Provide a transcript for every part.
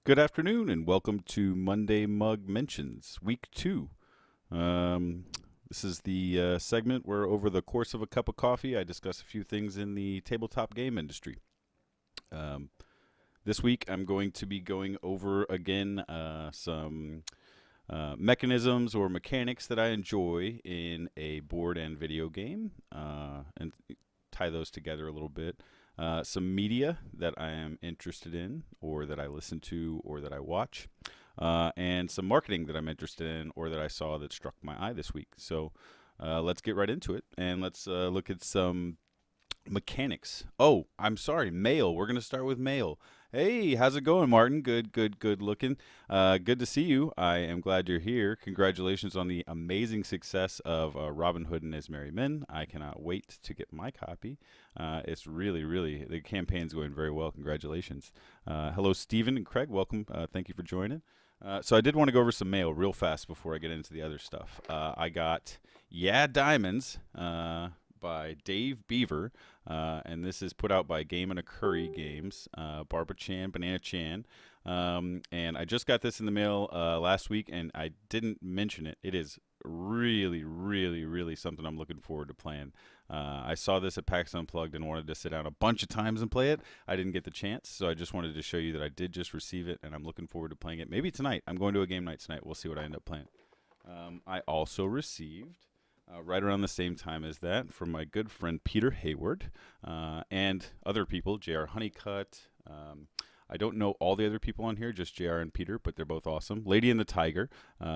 Good afternoon, and welcome to Monday Mug Mentions, Week 2. Um, this is the segment where, over the course of a cup of coffee, I discuss a few things in the tabletop game industry. Um, this week, I'm going to be going over again some mechanisms or mechanics that I enjoy in a board and video game, and tie those together a little bit. Some media that I am interested in, or that I listen to, or that I watch, and some marketing that I'm interested in, or that I saw that struck my eye this week. So let's get right into it, and let's look at some mechanics. Oh, I'm sorry, mail. We're going to start with mail. Hey, how's it going, Martin? Good looking. Good to see you. I am glad you're here. Congratulations on the amazing success of Robin Hood and His Merry Men. I cannot wait to get my copy. It's really, the campaign's going very well. Congratulations. Hello, Stephen and Craig. Welcome. Thank you for joining. So I did want to go over some mail real fast before I get into the other stuff. I got Yeah Diamonds by Dave Beaver, and this is put out by Game and a Curry Games, Barbara Chan, Banana Chan, and I just got this in the mail last week, and I didn't mention it. It is really something I'm looking forward to playing. I saw this at PAX Unplugged and wanted to sit down a bunch of times and play it. I didn't get the chance, so I just wanted to show you that I did just receive it, and I'm looking forward to playing it. Maybe tonight. I'm going to a game night tonight. We'll see what I end up playing. I also received right around the same time as that from my good friend Peter Hayward and other people, J.R. Honeycutt. I don't know all the other people on here, just JR and Peter, but they're both awesome. Lady and the Tiger.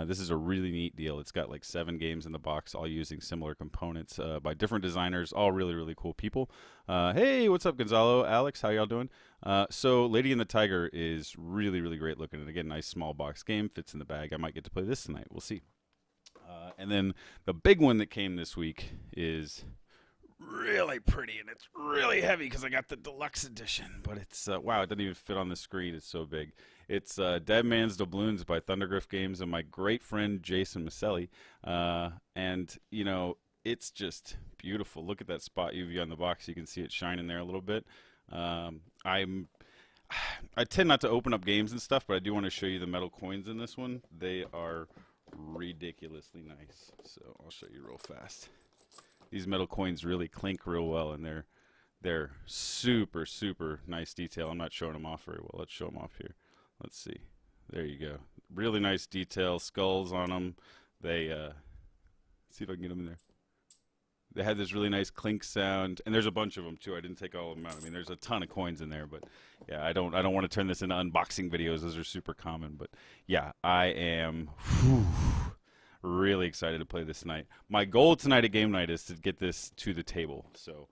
This is a really neat deal. It's got like 7 games in the box, all using similar components by different designers, all really cool people. Hey, what's up, Gonzalo? Alex, how y'all doing? So Lady and the Tiger is really great looking. And again, nice small box game, fits in the bag. I might get to play this tonight. We'll see. And then the big one that came this week is really pretty, and it's really heavy because I got the deluxe edition. But it's wow, it doesn't even fit on the screen. It's so big. It's Dead Man's Doubloons by Thundergriff Games and my great friend Jason Maselli. And you know, it's just beautiful. Look at that spot UV on the box. You can see it shining there a little bit. I tend not to open up games and stuff, but I do want to show you the metal coins in this one. They are ridiculously nice. So I'll show you real fast. These metal coins really clink real well, and they're super nice detail. I'm not showing them off very well. Let's show them off here. Let's see. There you go. Really nice detail. Skulls on them. They see if I can get them in there. They had this really nice clink sound, and there's a bunch of them too. I didn't take all of them out. I mean, there's a ton of coins in there, but yeah, I don't want to turn this into unboxing videos. Those are super common, but yeah, I am really excited to play this tonight. My goal tonight at game night is to get this to the table. So,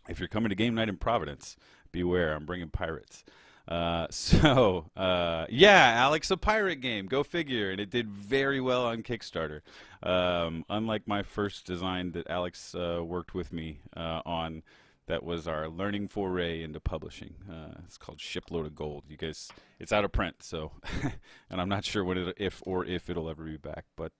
if you're coming to game night in Providence, beware. I'm bringing pirates. Yeah, Alex, a pirate game. Go figure. And it did very well on Kickstarter. Unlike my first design that Alex worked with me on, that was our learning foray into publishing. It's called Shipload of Gold. You guys, it's out of print, so, and I'm not sure when if it'll ever be back. But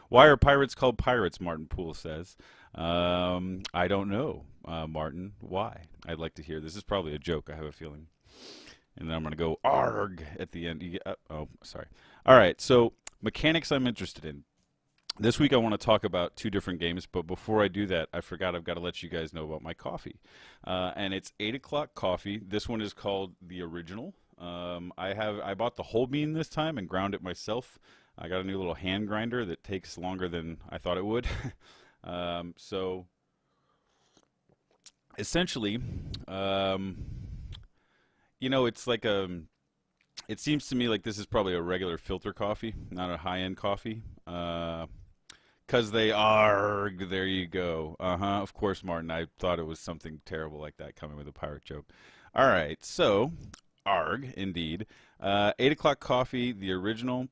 why are pirates called pirates? Martin Poole says. I don't know, Martin. Why? I'd like to hear. This is probably a joke. I have a feeling. And then I'm going to go ARG at the end. Oh, sorry. All right, so mechanics I'm interested in. This week I want to talk about 2 different games, but before I do that, I forgot I've got to let you guys know about my coffee. And it's 8 o'clock coffee. This one is called The Original. I bought the whole bean this time and ground it myself. I got a new little hand grinder that takes longer than I thought it would. So essentially, you know, it's like it seems to me like this is probably a regular filter coffee, not a high-end coffee. 'Cause they are, there you go. Of course, Martin, I thought it was something terrible like that coming with a pirate joke. All right, so, ARG, indeed. 8 o'clock coffee, The Original.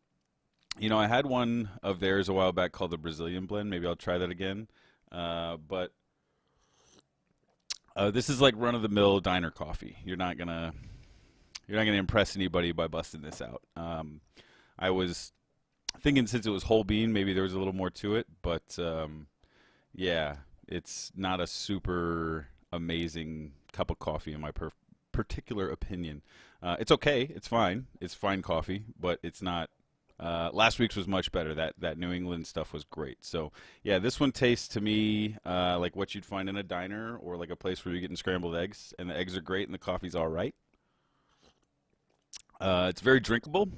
You know, I had one of theirs a while back called the Brazilian Blend. Maybe I'll try that again. But this is like run-of-the-mill diner coffee. You're not gonna impress anybody by busting this out. I was thinking since it was whole bean, maybe there was a little more to it, but yeah, it's not a super amazing cup of coffee in my particular opinion. It's okay. It's fine. It's fine coffee, but it's not. Last week's was much better. That New England stuff was great. So yeah, this one tastes to me like what you'd find in a diner or like a place where you're getting scrambled eggs, and the eggs are great and the coffee's all right. It's very drinkable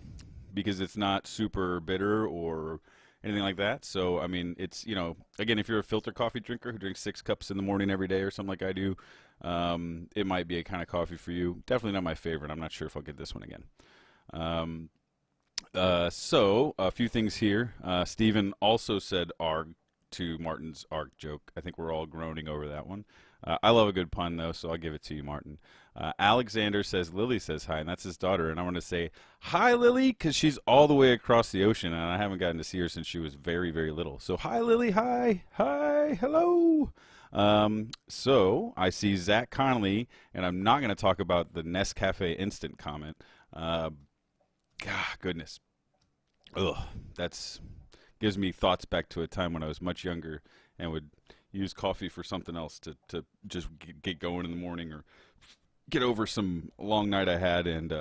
because it's not super bitter or anything like that. So I mean, it's again, if you're a filter coffee drinker who drinks 6 cups in the morning every day or something like I do, it might be a kind of coffee for you. Definitely not my favorite. I'm not sure if I'll get this one again. So a few things here. Stephen also said "arg" to Martin's "arg" joke. I think we're all groaning over that one. I love a good pun though, so I'll give it to you, Martin. Alexander says Lily says hi, and that's his daughter. And I want to say hi, Lily, because she's all the way across the ocean, and I haven't gotten to see her since she was very, very little. So hi, Lily. Hi, hi, hello. So I see Zach Connolly, and I'm not going to talk about the Nescafe instant comment. God, goodness. Ugh, that's gives me thoughts back to a time when I was much younger and would use coffee for something else to just get going in the morning or get over some long night I had. And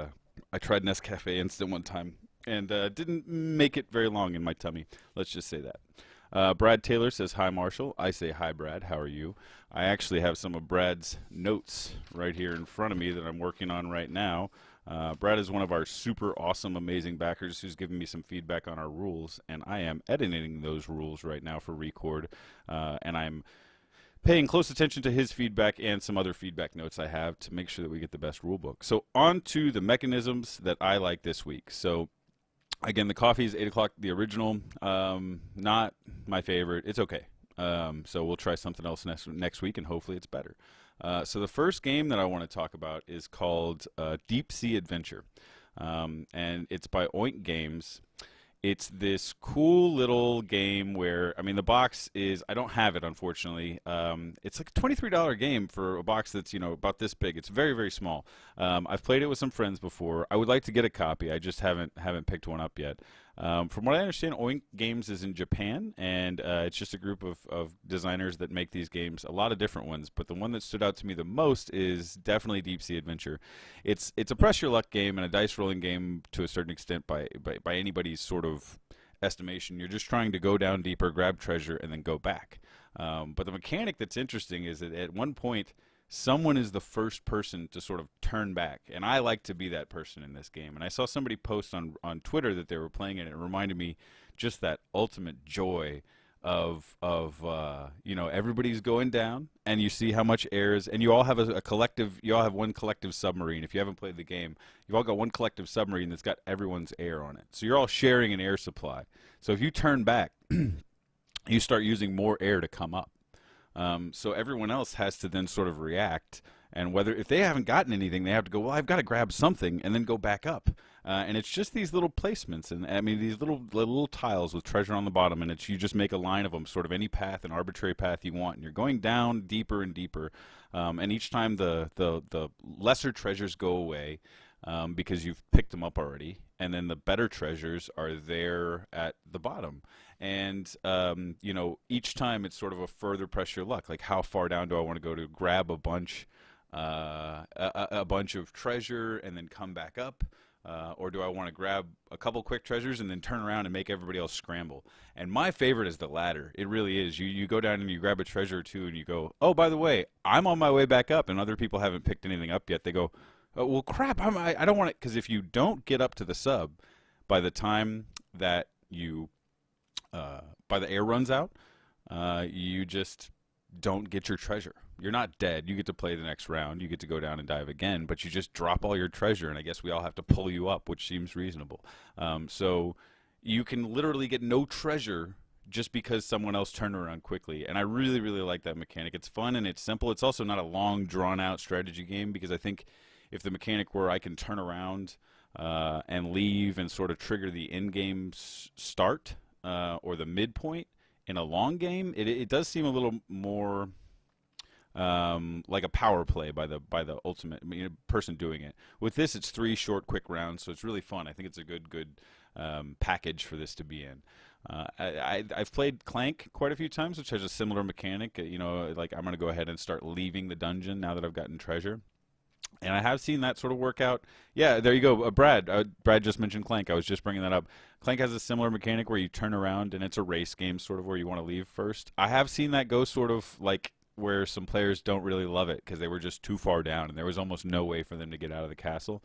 I tried Nescafe Instant one time and didn't make it very long in my tummy. Let's just say that. Brad Taylor says, hi, Marshall. I say, hi, Brad. How are you? I actually have some of Brad's notes right here in front of me that I'm working on right now. Brad is one of our super awesome, amazing backers who's giving me some feedback on our rules, and I am editing those rules right now for Record, and I'm paying close attention to his feedback and some other feedback notes I have to make sure that we get the best rule book. So on to the mechanisms that I like this week. So again, the coffee is 8 o'clock, the original. Not my favorite. It's okay. So we'll try something else next week, and hopefully it's better. So the first game that I want to talk about is called Deep Sea Adventure, and it's by Oink Games. It's this cool little game where, I mean, the box is, I don't have it, unfortunately. It's like a $23 game for a box that's, about this big. It's very, very small. I've played it with some friends before. I would like to get a copy. I just haven't picked one up yet. From what I understand, Oink Games is in Japan, and it's just a group of designers that make these games, a lot of different ones, but the one that stood out to me the most is definitely Deep Sea Adventure. It's a press your luck game and a dice rolling game to a certain extent by anybody's sort of estimation. You're just trying to go down deeper, grab treasure, and then go back. But the mechanic that's interesting is that at one point, someone is the first person to sort of turn back, and I like to be that person in this game. And I saw somebody post on Twitter that they were playing it, and it reminded me just that ultimate joy of everybody's going down, and you see how much air is, and you all have a collective, you all have one collective submarine. If you haven't played the game, you've all got one collective submarine that's got everyone's air on it. So you're all sharing an air supply. So if you turn back, you start using more air to come up. So everyone else has to then sort of react, and if they haven't gotten anything, they have to go, well, I've got to grab something, and then go back up. And it's just these little placements, and I mean these little tiles with treasure on the bottom, and you just make a line of them, sort of any path, an arbitrary path you want, and you're going down deeper and deeper. And each time the lesser treasures go away because you've picked them up already, and then the better treasures are there at the bottom. And each time it's sort of a further press your luck. Like, how far down do I want to go to grab a bunch of treasure and then come back up? Or do I want to grab a couple quick treasures and then turn around and make everybody else scramble? And my favorite is the latter. It really is. You go down and you grab a treasure or two and you go, oh, by the way, I'm on my way back up, and other people haven't picked anything up yet. They go, oh, well, crap, I don't want it. Because if you don't get up to the sub by the time that by the air runs out, you just don't get your treasure. You're not dead. You get to play the next round. You get to go down and dive again, but you just drop all your treasure, and I guess we all have to pull you up, which seems reasonable. So you can literally get no treasure just because someone else turned around quickly, and I really, really like that mechanic. It's fun and it's simple. It's also not a long, drawn-out strategy game, because I think if the mechanic were I can turn around and leave and sort of trigger the in-game start or the midpoint in a long game, it does seem a little more like a power play by the ultimate person doing it. With this, it's 3 short, quick rounds, so it's really fun. I think it's a good package for this to be in. I've played Clank quite a few times, which has a similar mechanic. Like, I'm going to go ahead and start leaving the dungeon now that I've gotten treasure. And I have seen that sort of work out. Yeah, there you go. Brad. Brad just mentioned Clank. I was just bringing that up. Clank has a similar mechanic where you turn around and it's a race game, sort of where you want to leave first. I have seen that go sort of like where some players don't really love it because they were just too far down and there was almost no way for them to get out of the castle.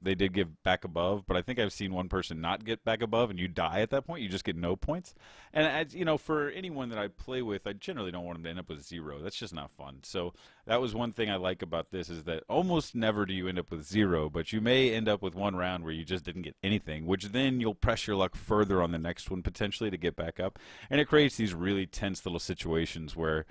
They did give back above, but I think I've seen one person not get back above, and you die at that point. You just get no points. And as you know, for anyone that I play with, I generally don't want them to end up with 0. That's just not fun. So that was one thing I like about this is that almost never do you end up with 0, but you may end up with one round where you just didn't get anything, which then you'll press your luck further on the next one potentially to get back up. And it creates these really tense little situations where,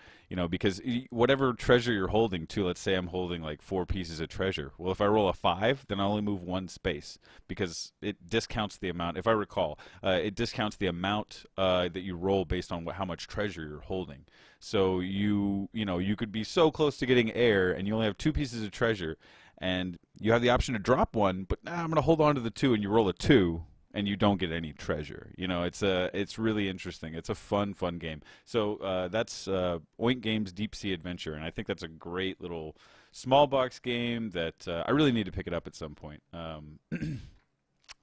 because whatever treasure you're holding too, let's say I'm holding like 4 pieces of treasure. Well, if I roll a 5, then I only move 1 space because it discounts the amount. If I recall, it discounts the amount that you roll based on how much treasure you're holding. So you could be so close to getting air, and you only have 2 pieces of treasure, and you have the option to drop one, but I'm going to hold on to the 2, and you roll a 2. And you don't get any treasure. It's really interesting. It's a fun game. So that's Oink Games Deep Sea Adventure, and I think that's a great little small box game that I really need to pick it up at some point.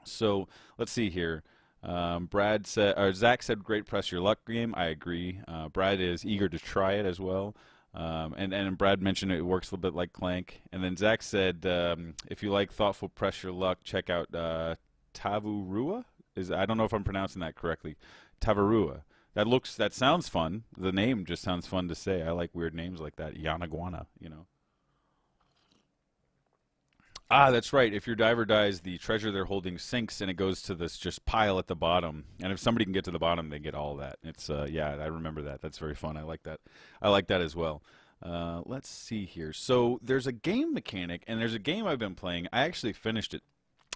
So let's see here. Zach said, "Great press your luck game." I agree. Brad is eager to try it as well. And Brad mentioned it works a little bit like Clank. And then Zach said, if you like thoughtful press your luck, check out Tavurua. I don't know if I'm pronouncing that correctly. Tavurua. That sounds fun. The name just sounds fun to say. I like weird names like that. Yanaguana, Ah, that's right. If your diver dies, the treasure they're holding sinks and it goes to this just pile at the bottom. And if somebody can get to the bottom, they get all that. It's yeah, I remember that. That's very fun. I like that. I like that as well. Let's see here. So there's a game mechanic, and there's a game I've been playing. I actually finished it.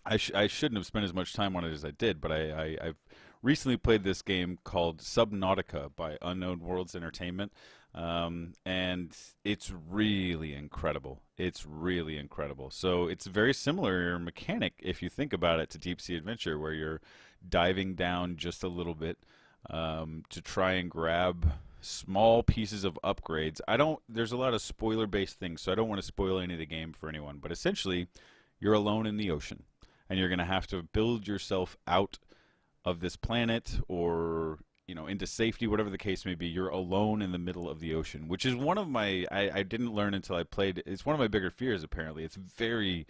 I shouldn't have spent as much time on it as I did, but I've recently played this game called Subnautica by Unknown Worlds Entertainment, and it's really incredible. It's really incredible. So it's a very similar mechanic, if you think about it, to Deep Sea Adventure, where you're diving down just a little bit to try and grab small pieces of upgrades. There's a lot of spoiler-based things, so I don't want to spoil any of the game for anyone, but essentially, you're alone in the ocean, and you're going to have to build yourself out of this planet or into safety, whatever the case may be. You're alone in the middle of the ocean, which is one of my I didn't learn until I played. It's one of my bigger fears, apparently. It's very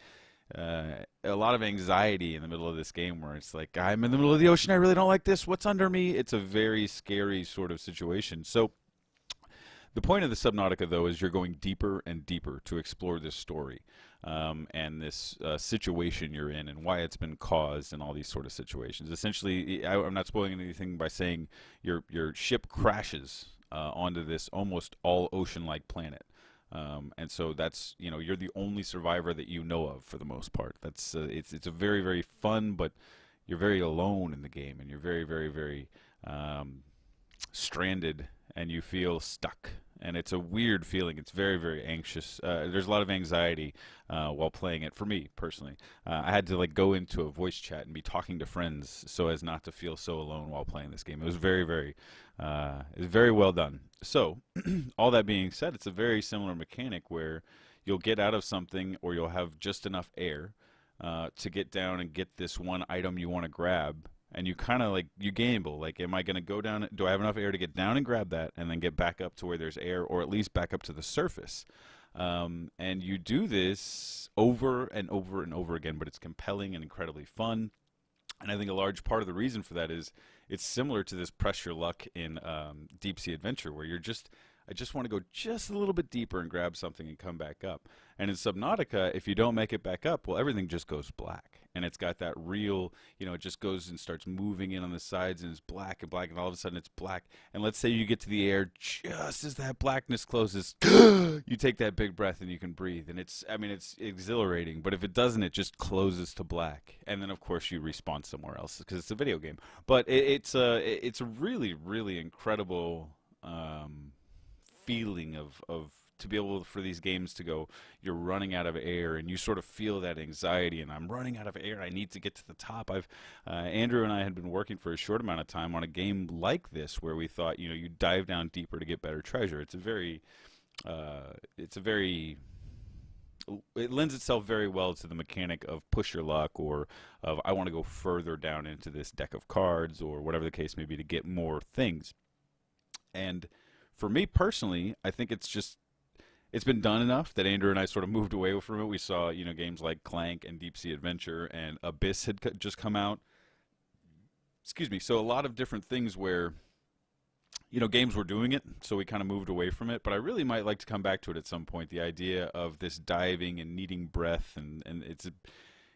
a lot of anxiety in the middle of this game where it's like, I'm in the middle of the ocean, I really don't like this, what's under me? It's a very scary sort of situation. So the point of the Subnautica, though, is you're going deeper and deeper to explore this story and this situation you're in and why it's been caused and all these sort of situations. Essentially, I'm not spoiling anything by saying your ship crashes onto this almost all ocean-like planet. And so that's, you're the only survivor that you know of for the most part. That's it's a very, very fun, but you're very alone in the game, and you're very, very, very stranded, and you feel stuck. And it's a weird feeling. It's very, very anxious. There's a lot of anxiety while playing it for me personally. I had to go into a voice chat and be talking to friends so as not to feel so alone while playing this game. It was very, very, it was very well done. So, all that being said, it's a very similar mechanic where you'll get out of something, or you'll have just enough air to get down and get this one item you want to grab. And you kind of you gamble. Am I going to go down? Do I have enough air to get down and grab that and then get back up to where there's air, or at least back up to the surface? And you do this over and over and over again, but it's compelling and incredibly fun. And I think a large part of the reason for that is it's similar to this press your luck in Deep Sea Adventure, where I just want to go just a little bit deeper and grab something and come back up. And in Subnautica, if you don't make it back up, well, everything just goes black. And it's got that real, it just goes and starts moving in on the sides, and it's black and black, and all of a sudden it's black. And let's say you get to the air just as that blackness closes, you take that big breath and you can breathe. And it's exhilarating. But if it doesn't, it just closes to black. And then, of course, you respawn somewhere else because it's a video game. But it's a really, really incredible feeling of to be able for these games to go, you're running out of air, and you sort of feel that anxiety, and I'm running out of air, I need to get to the top. Andrew and I had been working for a short amount of time on a game like this where we thought, you dive down deeper to get better treasure. It's a very it lends itself very well to the mechanic of push your luck, or of I want to go further down into this deck of cards, or whatever the case may be, to get more things. And for me personally, I think it's been done enough that Andrew and I sort of moved away from it. We saw, games like Clank and Deep Sea Adventure and Abyss had just come out. Excuse me. So a lot of different things where, games were doing it, so we kind of moved away from it. But I really might like to come back to it at some point. The idea of this diving and needing breath, and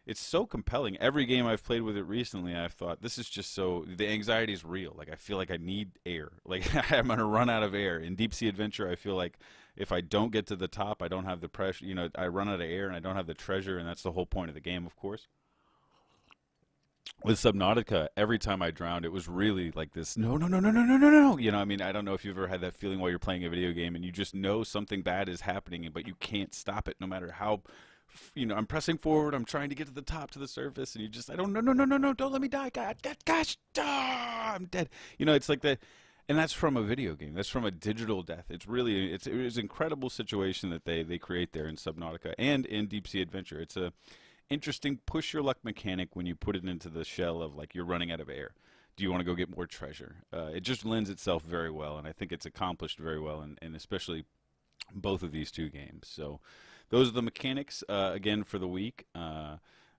it's so compelling. Every game I've played with it recently, I've thought, this is just so, the anxiety is real. Like, I feel like I need air. Like, I'm going to run out of air. In Deep Sea Adventure, I feel like if I don't get to the top, I don't have the pressure. I run out of air and I don't have the treasure, and that's the whole point of the game, of course. With Subnautica, every time I drowned, it was really like this, no, no, no, no, no, no, no, no. I don't know if you've ever had that feeling while you're playing a video game and you just know something bad is happening, but you can't stop it no matter how, I'm pressing forward, I'm trying to get to the top, to the surface, and I don't, no, no, no, no, no, don't let me die, God, gosh, I'm dead. It's like that. And that's from a video game. That's from a digital death. It was an incredible situation that they create there in Subnautica and in Deep Sea Adventure. It's a interesting push your luck mechanic when you put it into the shell of, like, you're running out of air. Do you want to go get more treasure? It just lends itself very well, and I think it's accomplished very well, and especially both of these two games. So those are the mechanics, again, for the week.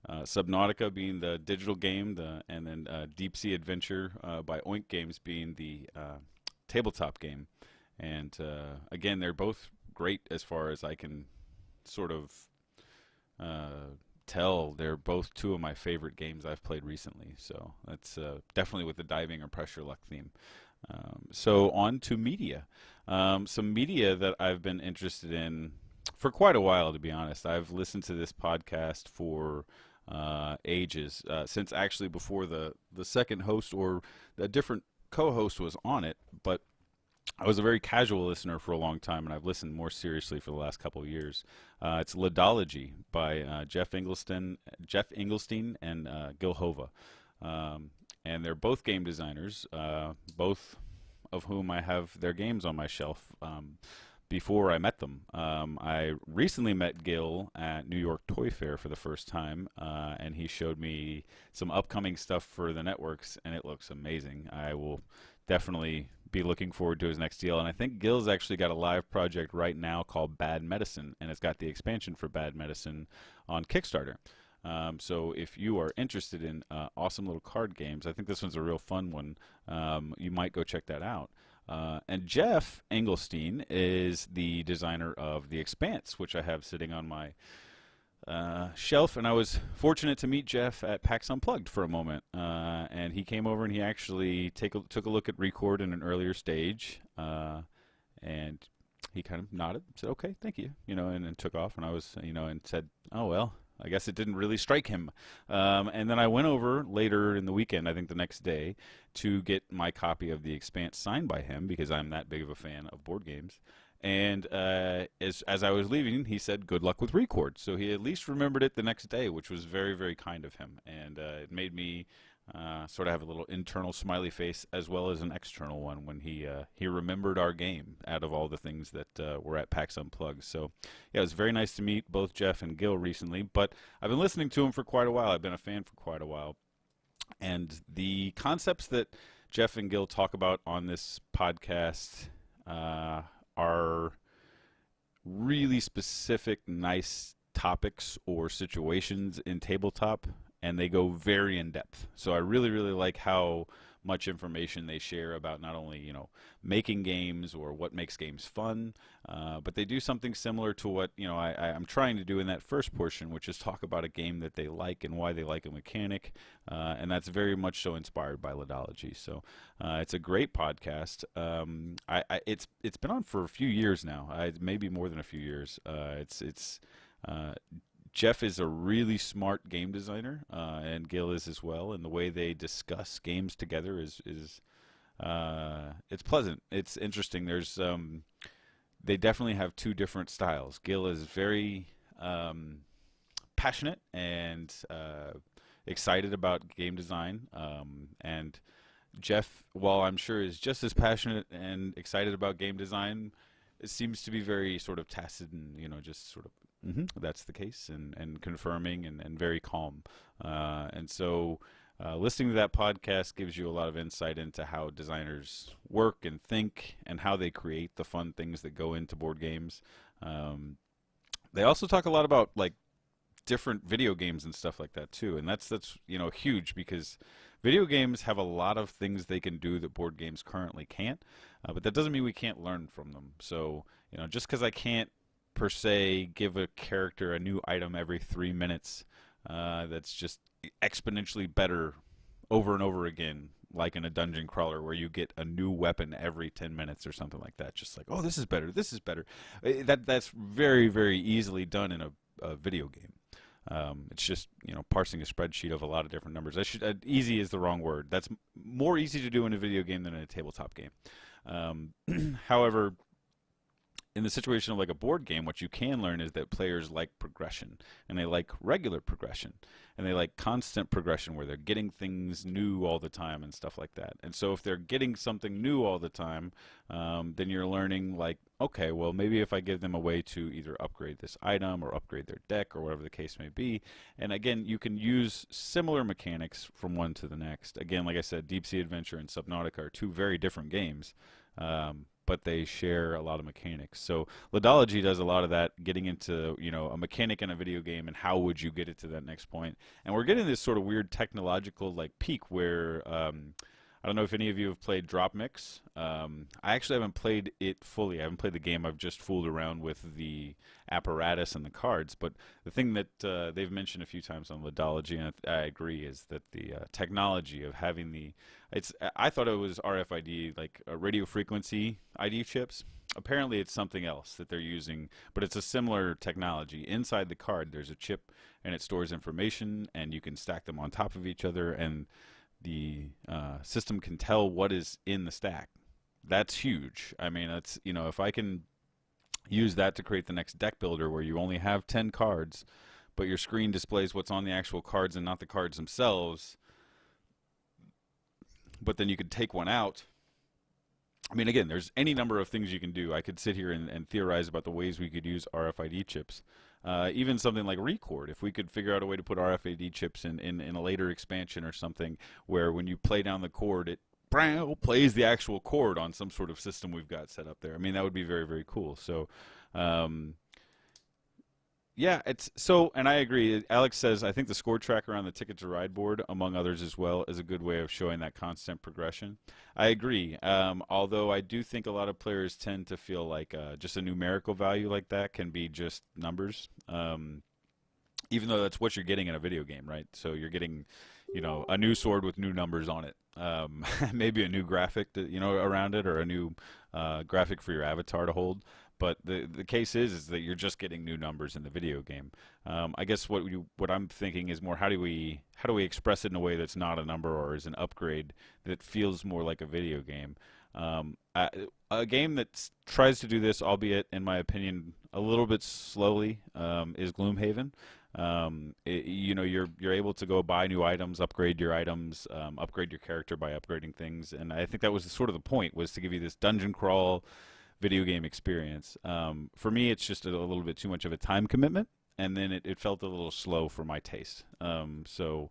Subnautica being the digital game, and then Deep Sea Adventure by Oink Games being the tabletop game. And again, they're both great as far as I can sort of tell. They're both two of my favorite games I've played recently. So that's definitely with the diving or pressure luck theme. So on to media. Some media that I've been interested in for quite a while, to be honest. I've listened to this podcast for ages, since actually before the second host or a different co-host was on it. But I was a very casual listener for a long time, and I've listened more seriously for the last couple of years. It's Lidology by Jeff Engelstein and Gil Hova. And they're both game designers, both of whom I have their games on my shelf before I met them. I recently met Gil at New York Toy Fair for the first time, and he showed me some upcoming stuff for the networks, and it looks amazing. I will definitely be looking forward to his next deal. And I think Gil's actually got a live project right now called Bad Medicine, and it's got the expansion for Bad Medicine on Kickstarter. So if you are interested in awesome little card games, I think this one's a real fun one. You might go check that out. And Jeff Engelstein is the designer of The Expanse, which I have sitting on my shelf. And I was fortunate to meet Jeff at PAX Unplugged for a moment. And he came over and he actually took a look at Record in an earlier stage. And he kind of nodded, said, okay, thank you, and then took off. And I was, and said, oh, well, I guess it didn't really strike him. And then I went over later in the weekend, I think the next day, to get my copy of The Expanse signed by him because I'm that big of a fan of board games. And as I was leaving, he said, good luck with Record. So he at least remembered it the next day, which was very, very kind of him. And it made me sort of have a little internal smiley face as well as an external one when he remembered our game out of all the things that were at PAX Unplugged. So yeah, it was very nice to meet both Jeff and Gil recently, but I've been listening to him for quite a while. I've been a fan for quite a while. And the concepts that Jeff and Gil talk about on this podcast are really specific, nice topics or situations in tabletop, and they go very in depth. So I really, really like how much information they share about not only, making games or what makes games fun, but they do something similar to what, I'm trying to do in that first portion, which is talk about a game that they like and why they like a mechanic, and that's very much so inspired by Lidology. So it's a great podcast. It's been on for a few years now, maybe more than a few years. Jeff is a really smart game designer, and Gil is as well. And the way they discuss games together is it's pleasant. It's interesting. They definitely have two different styles. Gil is very passionate and excited about game design, and Jeff, while I'm sure is just as passionate and excited about game design, it seems to be very sort of tacit and just sort of That's the case, and confirming and very calm. And so listening to that podcast gives you a lot of insight into how designers work and think and how they create the fun things that go into board games. Um, they also talk a lot about like different video games and stuff like that too, and that's huge because video games have a lot of things they can do that board games currently can't, but that doesn't mean we can't learn from them. So just because I can't per se give a character a new item every 3 minutes, that's just exponentially better over and over again, like in a dungeon crawler where you get a new weapon every 10 minutes or something like that. Just like, oh, this is better, this is better. That's very, very easily done in a video game. It's just parsing a spreadsheet of a lot of different numbers. Easy is the wrong word. That's more easy to do in a video game than in a tabletop game. However, in the situation of like a board game, what you can learn is that players like progression, and they like regular progression, and they like constant progression where they're getting things new all the time and stuff like that. And so if they're getting something new all the time, then you're learning like, okay, well, maybe if I give them a way to either upgrade this item or upgrade their deck or whatever the case may be. And again, you can use similar mechanics from one to the next. Again, like I said, Deep Sea Adventure and Subnautica are two very different games. But they share a lot of mechanics. So Ludology does a lot of that, getting into a mechanic in a video game and how would you get it to that next point. And we're getting this sort of weird technological like peak where I don't know if any of you have played Drop Mix. I actually haven't played it fully. I haven't played the game. I've just fooled around with the apparatus and the cards. But the thing that they've mentioned a few times on Ludology, and I agree, is that the technology of having I thought it was RFID, like radio frequency ID chips. Apparently it's something else that they're using, but it's a similar technology. Inside the card there's a chip, and it stores information, and you can stack them on top of each other, and the system can tell what is in the stack. That's huge. I mean, that's if I can use that to create the next deck builder where you only have 10 cards, but your screen displays what's on the actual cards and not the cards themselves, but then you could take one out. I mean, again, there's any number of things you can do. I could sit here and theorize about the ways we could use RFID chips. Even something like Record, if we could figure out a way to put RFID chips in a later expansion or something, where when you play down the chord, it plays the actual chord on some sort of system we've got set up there. I mean, that would be very, very cool. So, yeah, and I agree. Alex says, I think the score tracker on the Ticket to Ride board, among others as well, is a good way of showing that constant progression. I agree. Although I do think a lot of players tend to feel like just a numerical value like that can be just numbers. Even though that's what you're getting in a video game, right? So you're getting, a new sword with new numbers on it. Maybe a new graphic that, around it, or a new graphic for your avatar to hold. But the case is that you're just getting new numbers in the video game. I guess what I'm thinking is more, how do we express it in a way that's not a number or is an upgrade that feels more like a video game? A game that tries to do this, albeit in my opinion a little bit slowly, is Gloomhaven. You're able to go buy new items, upgrade your items, upgrade your character by upgrading things, and I think that was sort of the point, was to give you this dungeon crawl video game experience. For me, it's just a little bit too much of a time commitment, and then it felt a little slow for my taste. For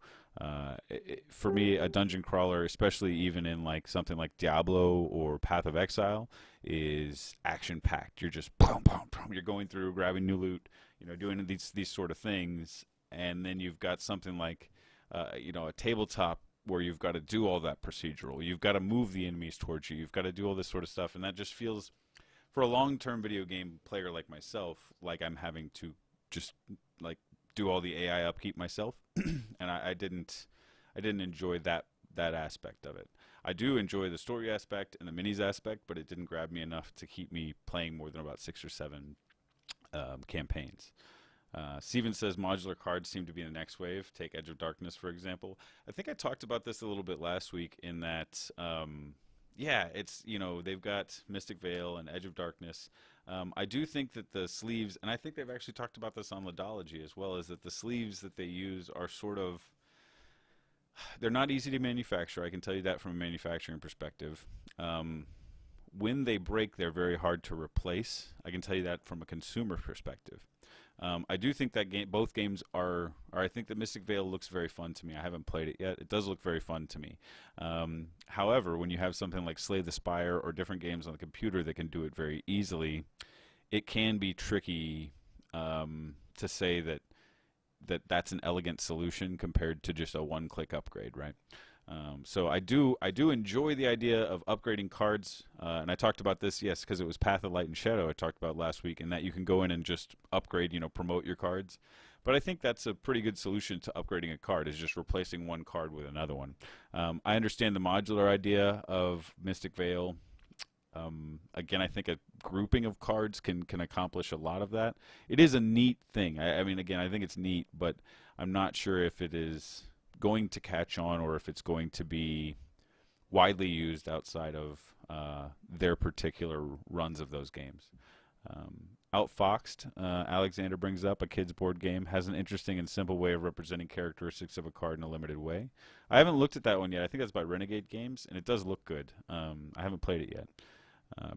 me, a dungeon crawler, especially even in like something like Diablo or Path of Exile, is action packed. You're just boom, boom, boom. You're going through, grabbing new loot, doing these sort of things, and then you've got something like a tabletop where you've got to do all that procedural. You've got to move the enemies towards you. You've got to do all this sort of stuff, and that just feels, for a long-term video game player like myself, like I'm having to just like do all the AI upkeep myself, and I didn't enjoy that aspect of it. I do enjoy the story aspect and the minis aspect, but it didn't grab me enough to keep me playing more than about 6 or 7 campaigns. Steven says modular cards seem to be the next wave. Take Edge of Darkness, for example. I think I talked about this a little bit last week in that, it's, they've got Mystic Veil and Edge of Darkness. I do think that the sleeves, and I think they've actually talked about this on Ludology as well, is that the sleeves that they use are sort of, they're not easy to manufacture. I can tell you that from a manufacturing perspective. When they break, they're very hard to replace. I can tell you that from a consumer perspective. I do think that both games are. I think that Mystic Vale looks very fun to me. I haven't played it yet. It does look very fun to me. However, when you have something like Slay the Spire or different games on the computer that can do it very easily, it can be tricky to say that's an elegant solution compared to just a one-click upgrade, right? So I do enjoy the idea of upgrading cards, and I talked about this, yes, because it was Path of Light and Shadow I talked about last week, and that you can go in and just upgrade, promote your cards. But I think that's a pretty good solution to upgrading a card, is just replacing one card with another one. I understand the modular idea of Mystic Vale. Again, I think a grouping of cards can accomplish a lot of that. It is a neat thing. I mean, again, I think it's neat, but I'm not sure if it is going to catch on or if it's going to be widely used outside of their particular runs of those games. Outfoxed, Alexander brings up a kid's board game has an interesting and simple way of representing characteristics of a card in a limited way. I haven't looked at that one yet. I think that's by Renegade Games, and it does look good. I haven't played it yet.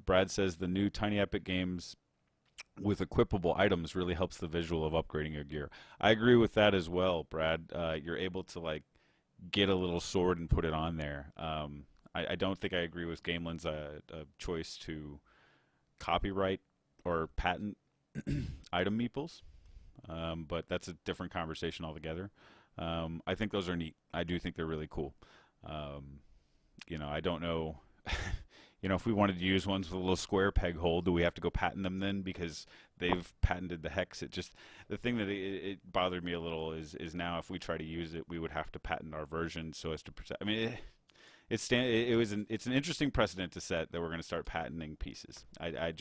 Brad says the new Tiny Epic games with equipable items really helps the visual of upgrading your gear. I agree with that as well, Brad. You're able to like get a little sword and put it on there. I don't think I agree with Gamelin's choice to copyright or patent item meeples, but that's a different conversation altogether. I think those are neat. I do think they're really cool. I don't know. If we wanted to use ones with a little square peg hole, do we have to go patent them then? Because they've patented the hex. The thing that it bothered me a little is now if we try to use it, we would have to patent our version so as to protect. I mean, it's an interesting precedent to set that we're going to start patenting pieces. I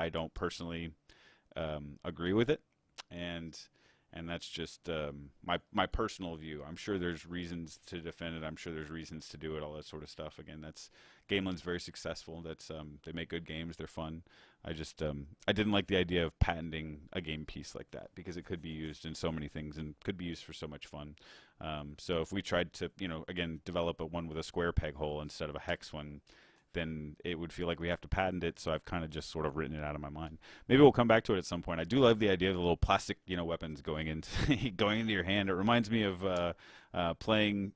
don't personally agree with it, and that's just my personal view. I'm sure there's reasons to defend it. I'm sure there's reasons to do it. All that sort of stuff. Again, Gamelin's very successful. They make good games. They're fun. I didn't like the idea of patenting a game piece like that because it could be used in so many things and could be used for so much fun. So if we tried to, again, develop one with a square peg hole instead of a hex one, then it would feel like we have to patent it. So I've kind of just sort of written it out of my mind. Maybe we'll come back to it at some point. I do love the idea of the little plastic, weapons going into your hand. It reminds me of playing,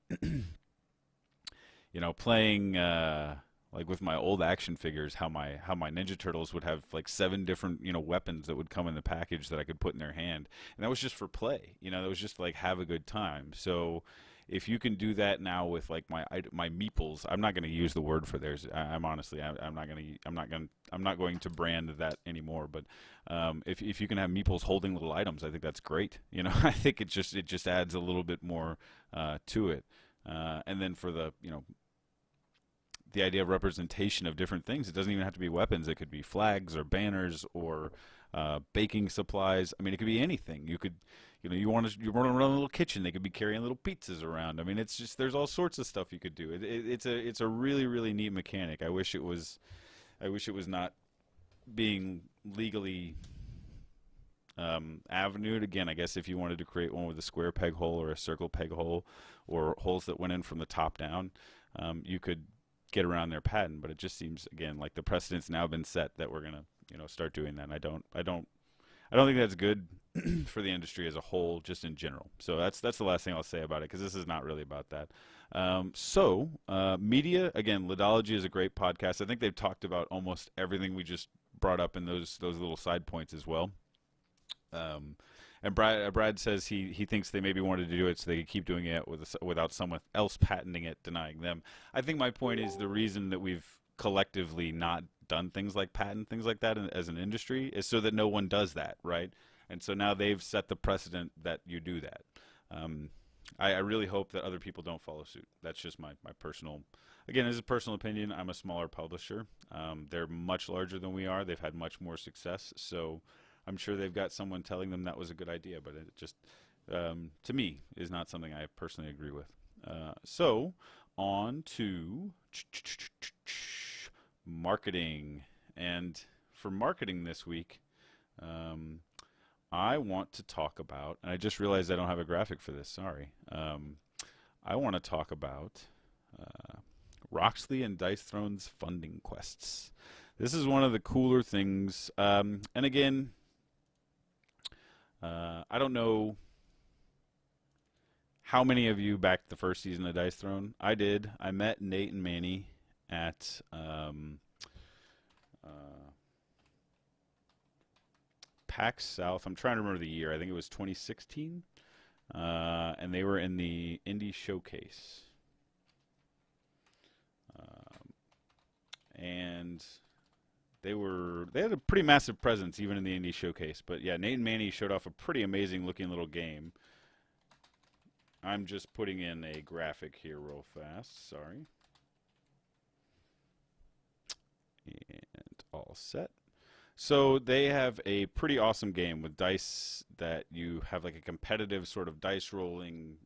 like with my old action figures, how my Ninja Turtles would have like 7 different weapons that would come in the package that I could put in their hand, and that was just for play. That was just like have a good time. So if you can do that now with like my meeples, I'm not going to use the word for theirs. I'm not going to brand that anymore. But if you can have meeples holding little items, I think that's great. I think it just adds a little bit more to it. And then for the idea of representation of different things, it doesn't even have to be weapons. It could be flags or banners or baking supplies. I mean, it could be anything. You could, you want to run a little kitchen. They could be carrying little pizzas around. I mean, it's just there's all sorts of stuff you could do. It's a really really neat mechanic. I wish it was not being legally avenued. Again, I guess if you wanted to create one with a square peg hole or a circle peg hole or holes that went in from the top down, you could get around their patent. But it just seems again like the precedent's now been set that we're gonna start doing that. And I don't think that's good for the industry as a whole, just in general. So that's the last thing I'll say about it, because this is not really about that. Media, again, Lidology is a great podcast. I think they've talked about almost everything we just brought up in those little side points as well. And Brad says he thinks they maybe wanted to do it so they could keep doing it without someone else patenting it, denying them. I think my point is the reason that we've collectively not done things like patent things like that as an industry is so that no one does that, right? And so now they've set the precedent that you do that. I really hope that other people don't follow suit. That's just my personal, again, this is a personal opinion. I'm a smaller publisher. They're much larger than we are. They've had much more success. So I'm sure they've got someone telling them that was a good idea, but it just, to me, is not something I personally agree with. So on to marketing. And for marketing this week, I want to talk about, and I just realized I don't have a graphic for this, sorry. I want to talk about Roxley and Dice Throne's funding quests. This is one of the cooler things, and again, I don't know how many of you backed the first season of Dice Throne. I did. I met Nate and Manny at uh, PAX South. I'm trying to remember the year. I think it was 2016. And they were in the Indie Showcase. And they had a pretty massive presence even in the Indie Showcase. But yeah, Nate and Manny showed off a pretty amazing looking little game. I'm just putting in a graphic here real fast. Sorry. And all set. So they have a pretty awesome game with dice that you have like a competitive sort of dice rolling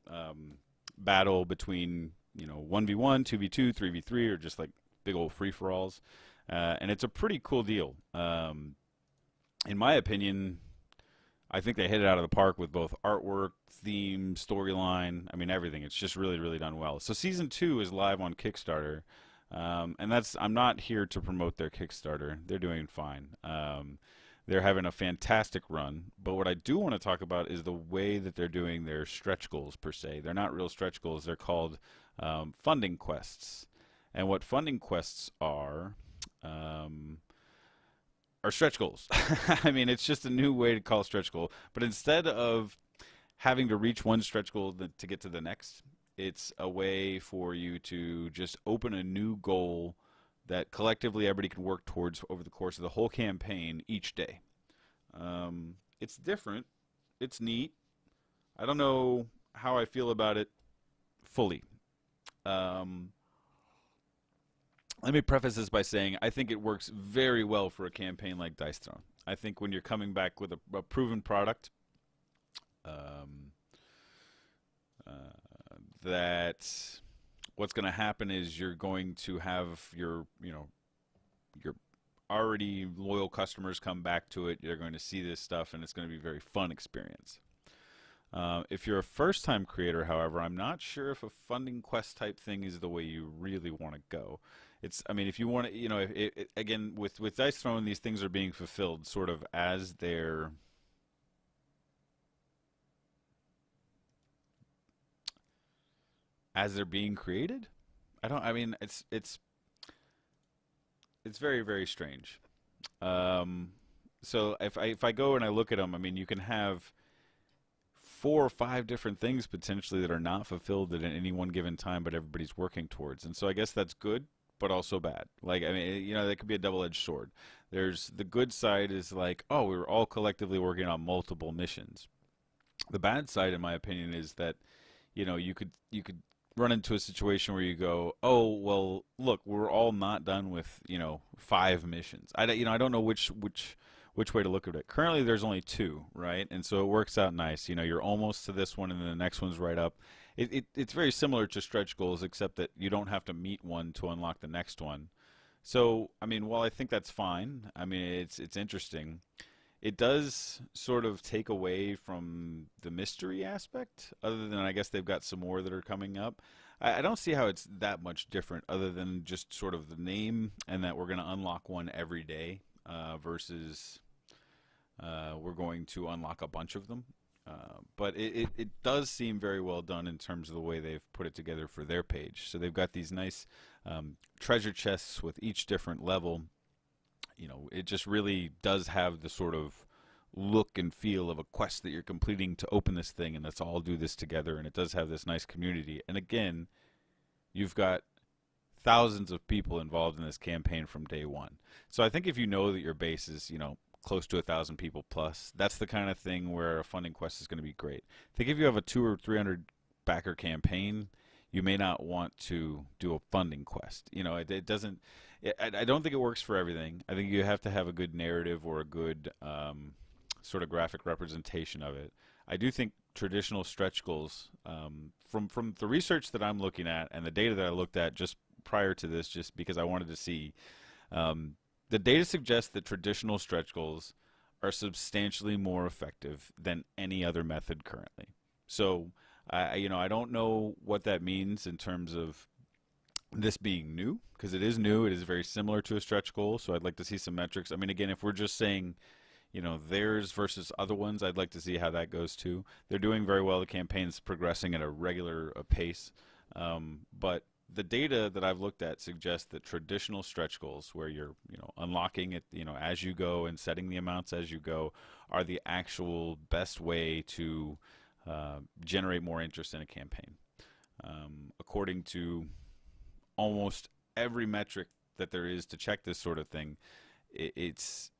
battle between 1v1, 2v2, 3v3, or just like big old free for alls, and it's a pretty cool deal. In my opinion, I think they hit it out of the park with both artwork, theme, storyline. I mean everything. It's just really really done well. So season 2 is live on Kickstarter. And I'm not here to promote their Kickstarter. They're doing fine. They're having a fantastic run. But what I do want to talk about is the way that they're doing their stretch goals, per se. They're not real stretch goals. They're called funding quests. And what funding quests are stretch goals. I mean, it's just a new way to call stretch goal. But instead of having to reach one stretch goal to get to the next, it's a way for you to just open a new goal that collectively everybody can work towards over the course of the whole campaign each day. It's different. It's neat. I don't know how I feel about it fully. Let me preface this by saying I think it works very well for a campaign like Dice Throne. I think when you're coming back with a proven product, that what's going to happen is you're going to have your already loyal customers come back to it. You're going to see this stuff, and it's going to be a very fun experience. If you're a first-time creator, however, I'm not sure if a funding quest type thing is the way you really want to go. I mean, if you want to, again, with Dice Throne, these things are being fulfilled sort of as they're being created. I mean, it's very very strange. So if I go and I look at them, I mean, you can have 4 or 5 different things potentially that are not fulfilled at any one given time, but everybody's working towards. And so I guess that's good, but also bad. Like, I mean, that could be a double-edged sword. There's the good side is like, oh, we were all collectively working on multiple missions. The bad side, in my opinion, is that you could run into a situation where you go, oh, well, look, we're all not done with 5 missions. I don't know which way to look at it. Currently, there's only 2, right? And so it works out nice. You're almost to this one, and then the next one's right up. It's very similar to stretch goals, except that you don't have to meet one to unlock the next one. So, I mean, while I think that's fine, I mean, it's interesting. It does sort of take away from the mystery aspect, other than I guess they've got some more that are coming up. I don't see how it's that much different, other than just sort of the name and that we're going to unlock one every day versus we're going to unlock a bunch of them. But it does seem very well done in terms of the way they've put it together for their page. So they've got these nice treasure chests with each different level. It just really does have the sort of look and feel of a quest that you're completing to open this thing, and let's all do this together. And it does have this nice community. And again, you've got thousands of people involved in this campaign from day one. So I think if you know that your base is, close to 1,000 people plus, that's the kind of thing where a funding quest is going to be great. I think if you have a 200 or 300 backer campaign, you may not want to do a funding quest. It doesn't. I don't think it works for everything. I think you have to have a good narrative or a good sort of graphic representation of it. I do think traditional stretch goals, from the research that I'm looking at and the data that I looked at just prior to this, just because I wanted to see, the data suggests that traditional stretch goals are substantially more effective than any other method currently. So, I don't know what that means in terms of this being new, because it is new. It is very similar to a stretch goal, so I'd like to see some metrics. I mean, again, if we're just saying, theirs versus other ones. I'd like to see how that goes too. They're doing very well. The campaign's progressing at a regular pace, but the data that I've looked at suggests that traditional stretch goals, where you're unlocking it as you go and setting the amounts as you go, are the actual best way to generate more interest in a campaign. According to almost every metric that there is to check this sort of thing, it's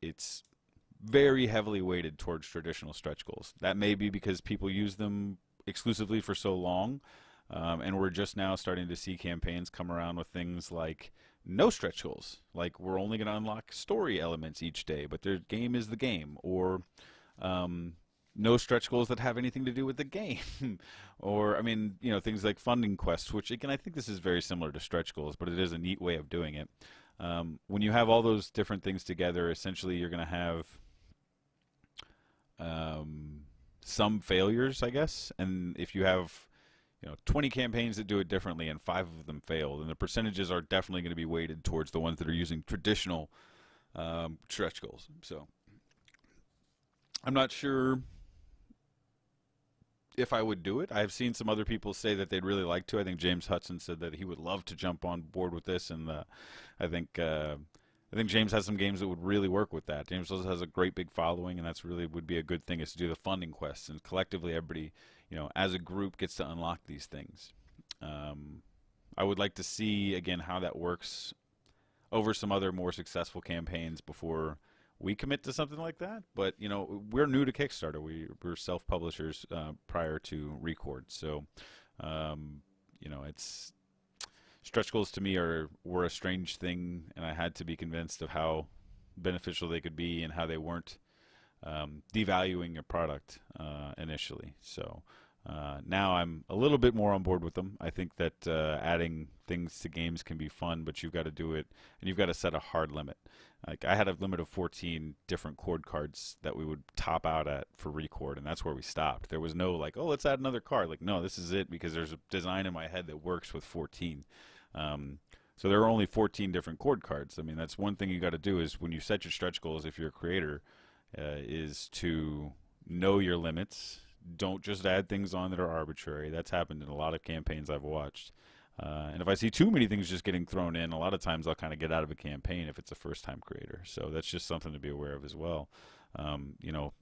very heavily weighted towards traditional stretch goals. That may be because people use them exclusively for so long, and we're just now starting to see campaigns come around with things like no stretch goals, like we're only going to unlock story elements each day, but their game is the game, or no stretch goals that have anything to do with the game. Or, I mean, things like funding quests, which, again, I think this is very similar to stretch goals, but it is a neat way of doing it. When you have all those different things together, essentially you're going to have some failures, I guess. And if you have 20 campaigns that do it differently and 5 of them fail, then the percentages are definitely going to be weighted towards the ones that are using traditional stretch goals. So I'm not sure if I would do it. I've seen some other people say that they'd really like to. I think James Hudson said that he would love to jump on board with this, and I think James has some games that would really work with that. James also has a great big following, and that's really would be a good thing, is to do the funding quests, and collectively everybody, as a group, gets to unlock these things. I would like to see again how that works over some other more successful campaigns before we commit to something like that. But we're new to Kickstarter. We're self-publishers prior to Record, so it's stretch goals to me were a strange thing, and I had to be convinced of how beneficial they could be and how they weren't devaluing your product initially. So now I'm a little bit more on board with them. I think that adding things to games can be fun, but you've got to do it, and you've got to set a hard limit. Like, I had a limit of 14 different chord cards that we would top out at for Record, and that's where we stopped. There was no like, oh, let's add another card. Like, no, this is it, because there's a design in my head that works with 14. So there are only 14 different chord cards. I mean, that's one thing you got to do, is when you set your stretch goals, if you're a creator, is to know your limits. Don't just add things on that are arbitrary. That's happened in a lot of campaigns I've watched. And if I see too many things just getting thrown in, a lot of times I'll kind of get out of a campaign if it's a first-time creator. So that's just something to be aware of as well. You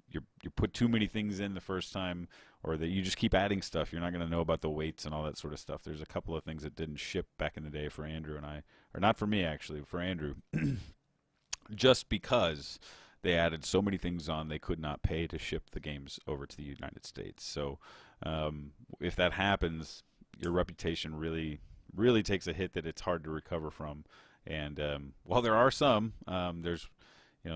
put too many things in the first time, or that you just keep adding stuff, you're not going to know about the weights and all that sort of stuff. There's a couple of things that didn't ship back in the day for Andrew and I, or not for me actually, for Andrew, just because they added so many things on, they could not pay to ship the games over to the United States. So if that happens, your reputation really takes a hit that it's hard to recover from. And while there are some, there's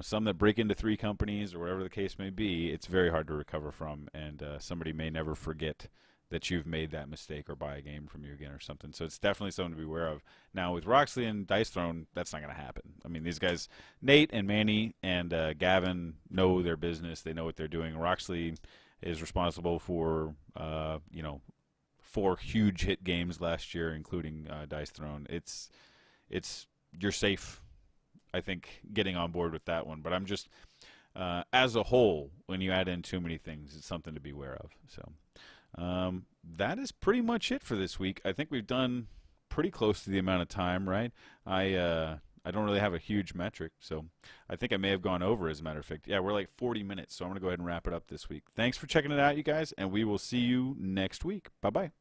some that break into 3 companies or whatever the case may be, it's very hard to recover from, and somebody may never forget that you've made that mistake or buy a game from you again or something. So it's definitely something to be aware of. Now with Roxley and Dice Throne, that's not going to happen. I mean, these guys, Nate and Manny and Gavin, know their business. They know what they're doing. Roxley is responsible for 4 huge hit games last year, including Dice Throne. You're safe, I think, getting on board with that one. But I'm just, as a whole, when you add in too many things, it's something to be aware of. So that is pretty much it for this week. I think we've done pretty close to the amount of time, right? I don't really have a huge metric, so I think I may have gone over, as a matter of fact. Yeah, we're like 40 minutes, so I'm going to go ahead and wrap it up this week. Thanks for checking it out, you guys, and we will see you next week. Bye-bye.